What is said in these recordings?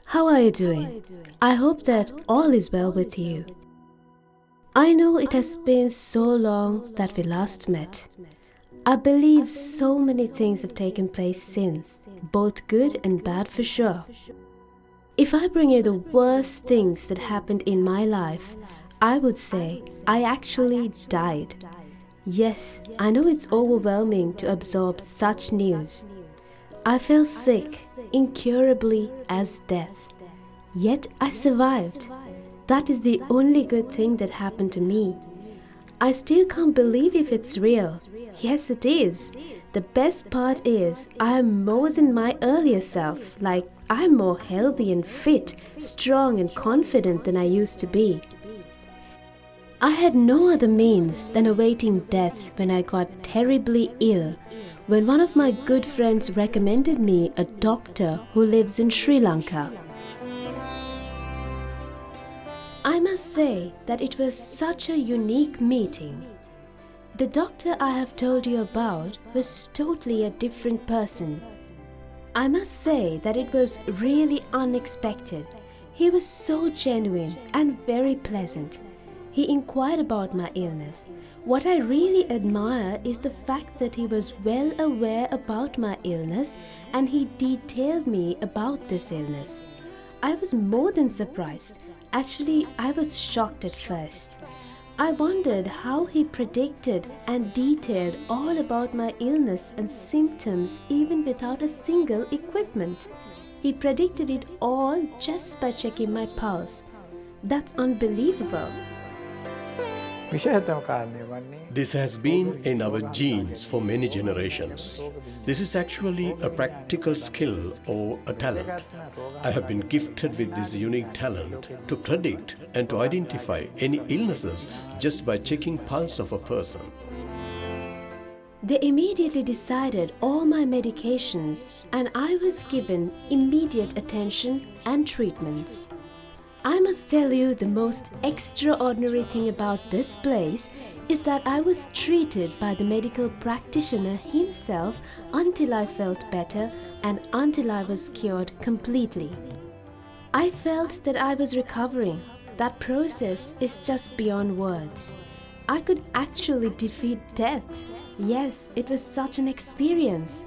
How are you doing? I hope that all is well with you. I know it has been so long that we last met. I believe so many things have taken place since, both good and bad for sure. If I bring you the worst things that happened in my life, I would say I actually died. Yes, I know it's overwhelming to absorb such news. I fell sick, incurably as death. Yet I survived. That is the only good thing that happened to me. I still can't believe if it's real. Yes, it is. The best part is I am more than my earlier self. Like, I'm more healthy and fit, strong and confident than I used to be. I had no other means than awaiting death when I got terribly ill, when one of my good friends recommended me a doctor who lives in Sri Lanka. I must say that it was such a unique meeting. The doctor I have told you about was totally a different person. I must say that it was really unexpected. He was so genuine and very pleasant. He inquired about my illness. What I really admire is the fact that he was well aware about my illness and he detailed me about this illness. I was more than surprised. Actually, I was shocked at first. I wondered how he predicted and detailed all about my illness and symptoms even without a single equipment. He predicted it all just by checking my pulse. That's unbelievable. This has been in our genes for many generations. This is actually a practical skill or a talent. I have been gifted with this unique talent to predict and to identify any illnesses just by checking pulse of a person. They immediately decided all my medications and I was given immediate attention and treatments. I must tell you the most extraordinary thing about this place is that I was treated by the medical practitioner himself until I felt better and until I was cured completely. I felt that I was recovering. That process is just beyond words. I could actually defeat death. Yes, it was such an experience.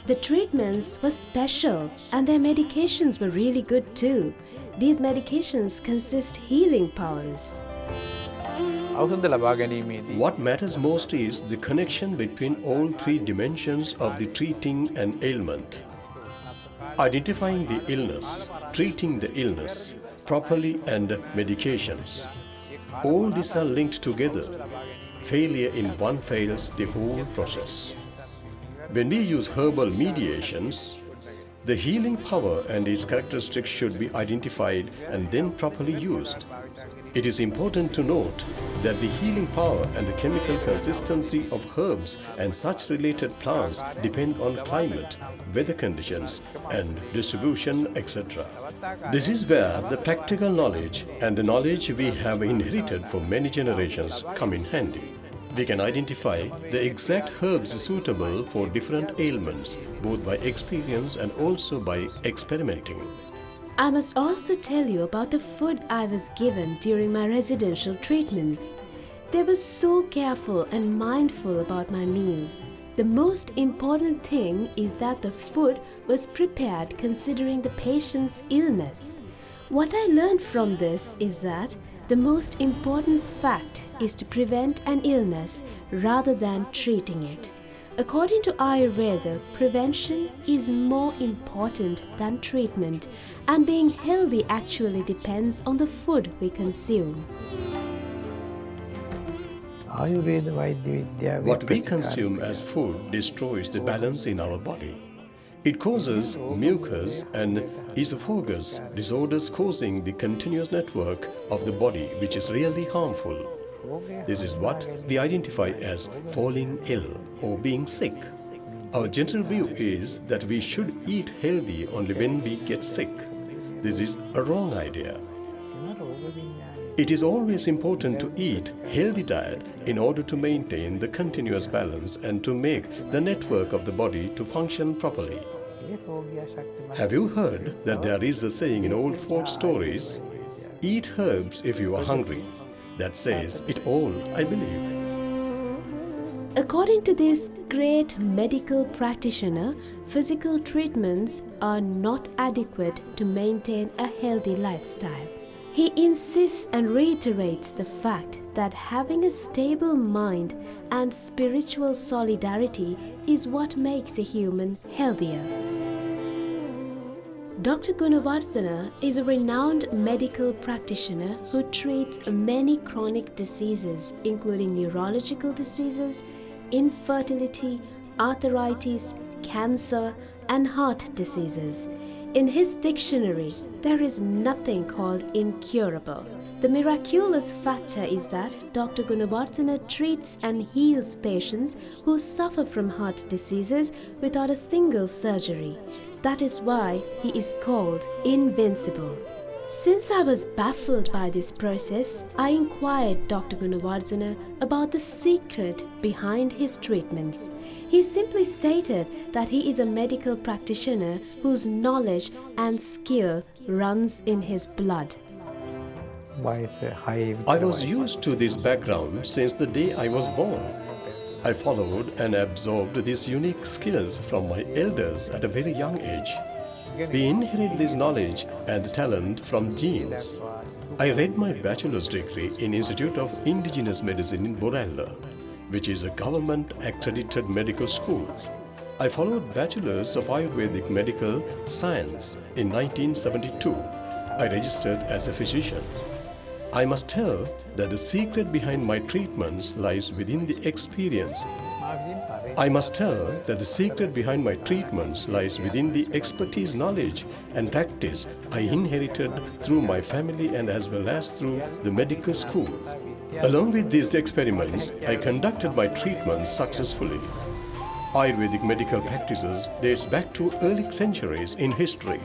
The treatments were special and their medications were really good too. These medications consist healing powers. What matters most is the connection between all three dimensions of the treating an ailment. Identifying the illness, treating the illness properly and medications. All these are linked together. Failure in one fails the whole process. When we use herbal mediations, the healing power and its characteristics should be identified and then properly used. It is important to note that the healing power and the chemical consistency of herbs and such related plants depend on climate, weather conditions, and distribution, etc. This is where the practical knowledge and the knowledge we have inherited for many generations come in handy. We can identify the exact herbs suitable for different ailments, both by experience and also by experimenting. I must also tell you about the food I was given during my residential treatments. They were so careful and mindful about my meals. The most important thing is that the food was prepared considering the patient's illness. What I learned from this is that the most important fact is to prevent an illness rather than treating it. According to Ayurveda, prevention is more important than treatment, and being healthy actually depends on the food we consume. What we consume as food destroys the balance in our body. It causes mucus and esophagus disorders, causing the continuous network of the body, which is really harmful. This is what we identify as falling ill or being sick. Our general view is that we should eat healthy only when we get sick. This is a wrong idea. It is always important to eat healthy diet in order to maintain the continuous balance and to make the network of the body to function properly. Have you heard that there is a saying in old folk stories, eat herbs if you are hungry? That says it all, I believe. According to this great medical practitioner, physical treatments are not adequate to maintain a healthy lifestyle. He insists and reiterates the fact that having a stable mind and spiritual solidarity is what makes a human healthier. Dr. Gunawardena is a renowned medical practitioner who treats many chronic diseases, including neurological diseases, infertility, arthritis, cancer, and heart diseases. In his dictionary, there is nothing called incurable. The miraculous factor is that Dr. Gunawardena treats and heals patients who suffer from heart diseases without a single surgery. That is why he is called invincible. Since I was baffled by this process, I inquired Dr. Gunawardena about the secret behind his treatments. He simply stated that he is a medical practitioner whose knowledge and skill runs in his blood. I was used to this background since the day I was born. I followed and absorbed these unique skills from my elders at a very young age. We inherit this knowledge and talent from genes. I read my bachelor's degree in Institute of Indigenous Medicine in Borella, which is a government-accredited medical school. I followed Bachelor's of Ayurvedic Medical Science in 1972. I registered as a physician. I must tell that the secret behind my treatments lies within the experience. I must tell that the secret behind my treatments lies within the expertise, knowledge and practice I inherited through my family and as well as through the medical school. Along with these experiments, I conducted my treatments successfully. Ayurvedic medical practices dates back to early centuries in history.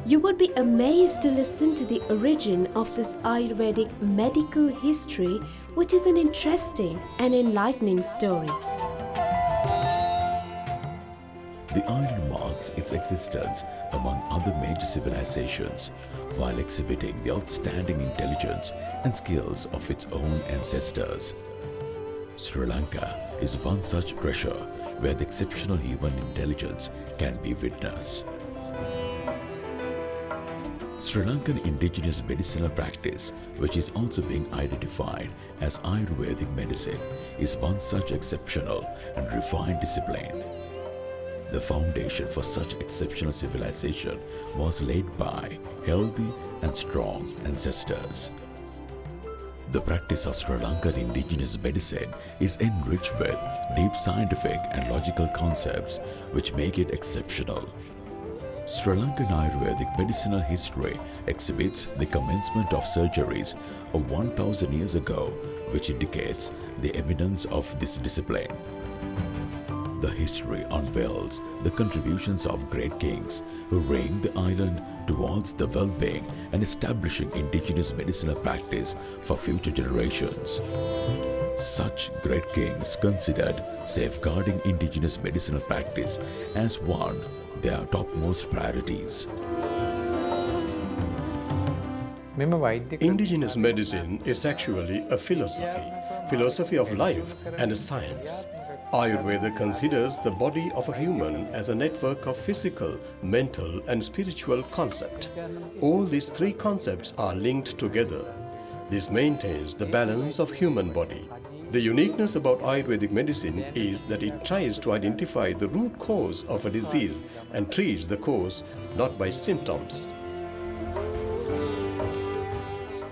You would be amazed to listen to the origin of this Ayurvedic medical history, which is an interesting and enlightening story. The island marks its existence among other major civilizations, while exhibiting the outstanding intelligence and skills of its own ancestors. Sri Lanka is one such treasure where the exceptional human intelligence can be witnessed. Sri Lankan indigenous medicinal practice, which is also being identified as Ayurvedic medicine, is one such exceptional and refined discipline. The foundation for such exceptional civilization was laid by healthy and strong ancestors. The practice of Sri Lankan indigenous medicine is enriched with deep scientific and logical concepts which make it exceptional. Sri Lankan Ayurvedic medicinal history exhibits the commencement of surgeries of 1000 years ago, which indicates the eminence of this discipline. The history unveils the contributions of great kings who reigned the island towards the well-being and establishing indigenous medicinal practice for future generations. Such great kings considered safeguarding indigenous medicinal practice as one of their topmost priorities. Indigenous medicine is actually a philosophy of life and a science. Ayurveda considers the body of a human as a network of physical, mental and spiritual concepts. All these three concepts are linked together. This maintains the balance of human body. The uniqueness about Ayurvedic medicine is that it tries to identify the root cause of a disease and treats the cause not by symptoms.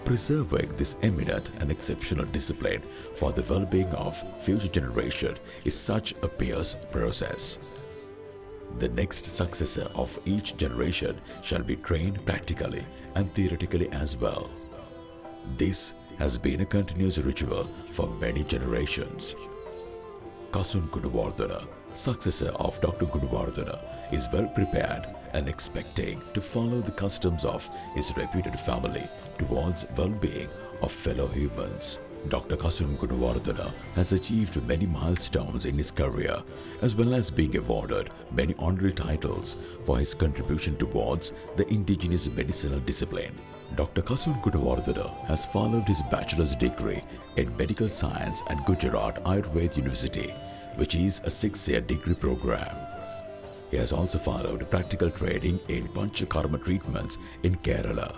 Preserving this eminent and exceptional discipline for the well-being of future generation is such a pious process. The next successor of each generation shall be trained practically and theoretically as well. This has been a continuous ritual for many generations. Kasun Gunawardena, successor of Dr. Gunawardena, is well prepared and expecting to follow the customs of his reputed family towards well-being of fellow humans. Dr. Kasun Gunawardena has achieved many milestones in his career, as well as being awarded many honorary titles for his contribution towards the indigenous medicinal discipline. Dr. Kasun Gunawardena has followed his bachelor's degree in medical science at Gujarat Ayurveda University, which is a 6-year degree program. He has also followed practical training in Panchakarma treatments in Kerala.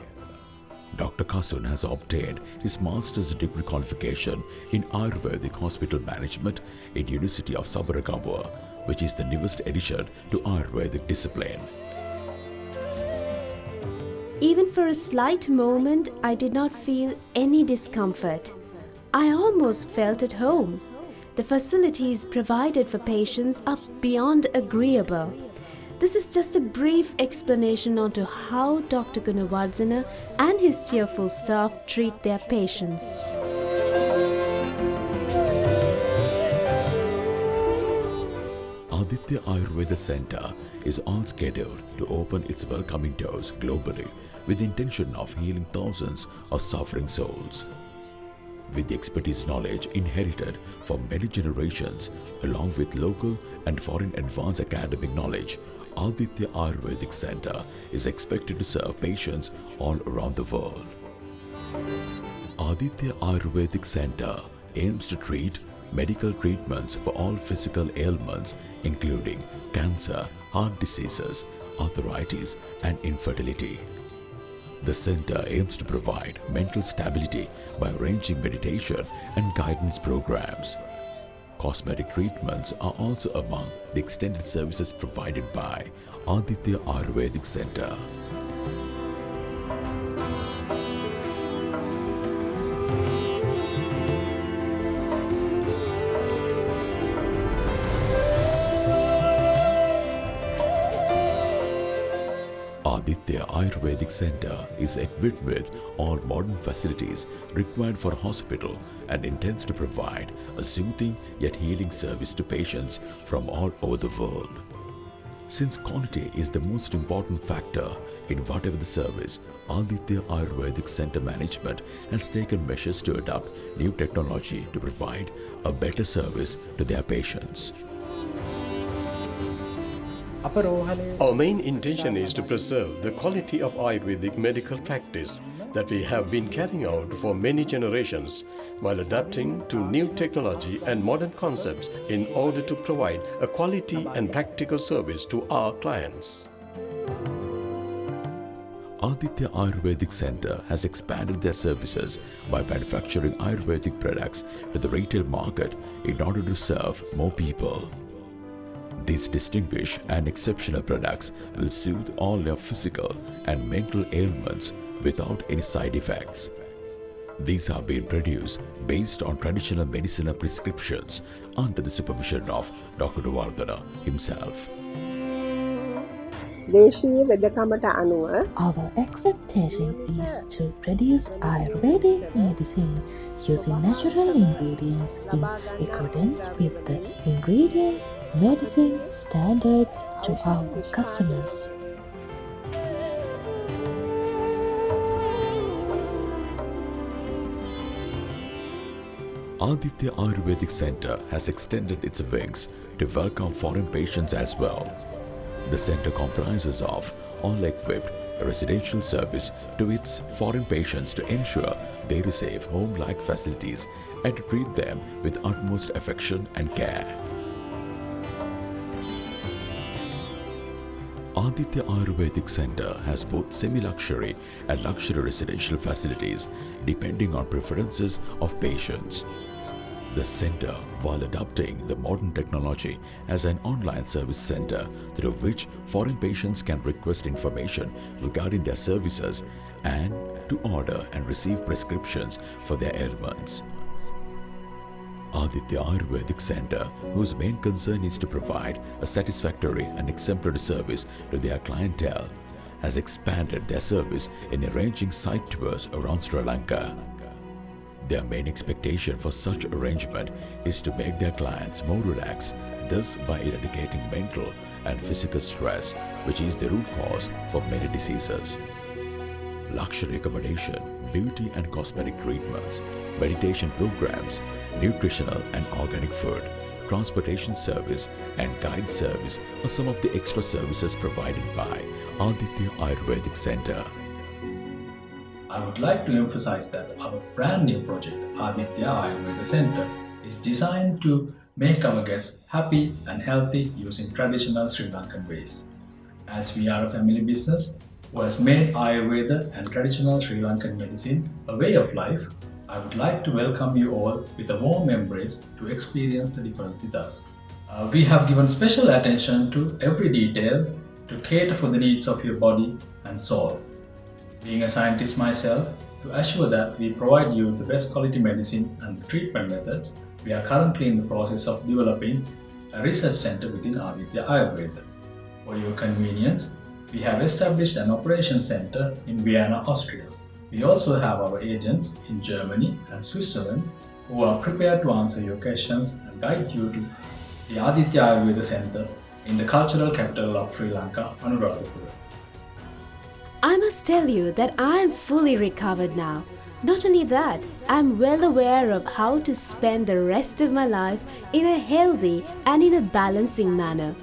Dr. Kasun has obtained his master's degree qualification in Ayurvedic Hospital Management in University of Sabaragamuwa, which is the newest addition to Ayurvedic discipline. Even for a slight moment, I did not feel any discomfort. I almost felt at home. The facilities provided for patients are beyond agreeable. This is just a brief explanation onto how Dr. Gunawardena and his cheerful staff treat their patients. Adhitya Ayurveda Center is all scheduled to open its welcoming doors globally with the intention of healing thousands of suffering souls. With the expertise knowledge inherited from many generations, along with local and foreign advanced academic knowledge, Adhitya Ayurvedic Center is expected to serve patients all around the world. Adhitya Ayurvedic Center aims to treat medical treatments for all physical ailments including cancer, heart diseases, arthritis and infertility. The center aims to provide mental stability by arranging meditation and guidance programs. Cosmetic treatments are also among the extended services provided by Adhitya Ayurvedic Center. Adhitya Ayurvedic Center is equipped with all modern facilities required for a hospital and intends to provide a soothing yet healing service to patients from all over the world. Since quality is the most important factor in whatever the service, Adhitya Ayurvedic Center management has taken measures to adopt new technology to provide a better service to their patients. Our main intention is to preserve the quality of Ayurvedic medical practice that we have been carrying out for many generations while adapting to new technology and modern concepts in order to provide a quality and practical service to our clients. Adhitya Ayurvedic Center has expanded their services by manufacturing Ayurvedic products to the retail market in order to serve more people. These distinguished and exceptional products will soothe all your physical and mental ailments without any side effects. These have been produced based on traditional medicinal prescriptions under the supervision of Dr. Gunawardena himself. Our expectation is to produce Ayurvedic medicine using natural ingredients in accordance with the ingredients medicine standards to our customers. Adhitya Ayurvedic Center has extended its wings to welcome foreign patients as well. The center comprises of all-equipped residential service to its foreign patients to ensure they receive home-like facilities and to treat them with utmost affection and care. Adhitya Ayurvedic Center has both semi-luxury and luxury residential facilities depending on preferences of patients. The center, while adopting the modern technology, has an online service center through which foreign patients can request information regarding their services and to order and receive prescriptions for their ailments. Adhitya Ayurvedic Center, whose main concern is to provide a satisfactory and exemplary service to their clientele, has expanded their service in arranging site tours around Sri Lanka. Their main expectation for such arrangement is to make their clients more relaxed, thus by eradicating mental and physical stress, which is the root cause for many diseases. Luxury accommodation beauty and cosmetic treatments, meditation programs, nutritional and organic food, transportation service and guide service are some of the extra services provided by Adhitya Ayurvedic Center. I would like to emphasize that our brand new project, Adhitya Ayurveda Center, is designed to make our guests happy and healthy using traditional Sri Lankan ways. As we are a family business who has made Ayurveda and traditional Sri Lankan medicine a way of life, I would like to welcome you all with a warm embrace to experience the difference with us. We have given special attention to every detail to cater for the needs of your body and soul. Being a scientist myself, to assure that we provide you the best quality medicine and the treatment methods, we are currently in the process of developing a research center within Adhitya Ayurveda. For your convenience, we have established an operations center in Vienna, Austria. We also have our agents in Germany and Switzerland who are prepared to answer your questions and guide you to the Adhitya Ayurveda Center in the cultural capital of Sri Lanka, Anuradhapura. I must tell you that I am fully recovered now. Not only that, I am well aware of how to spend the rest of my life in a healthy and in a balancing manner.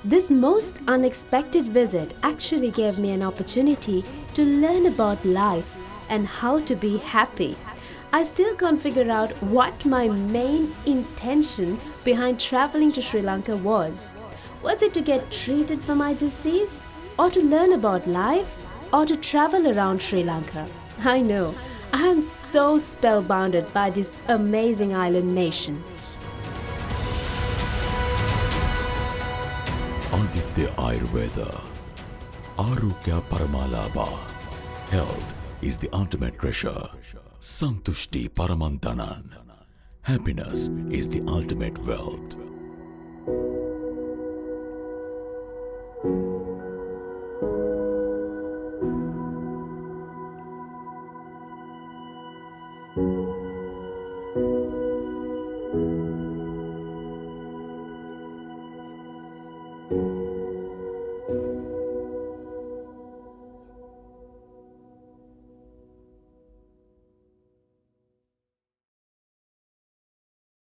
This most unexpected visit actually gave me an opportunity to learn about life and how to be happy. I still can't figure out what my main intention behind traveling to Sri Lanka was. Was it to get treated for my disease? Or to learn about life? Or to travel around Sri Lanka? I know, I am so spellbounded by this amazing island nation. Adhitya Ayurveda. Arogya Paramalabha. Health is the ultimate treasure. Santushti Paramantanan. Happiness is the ultimate wealth.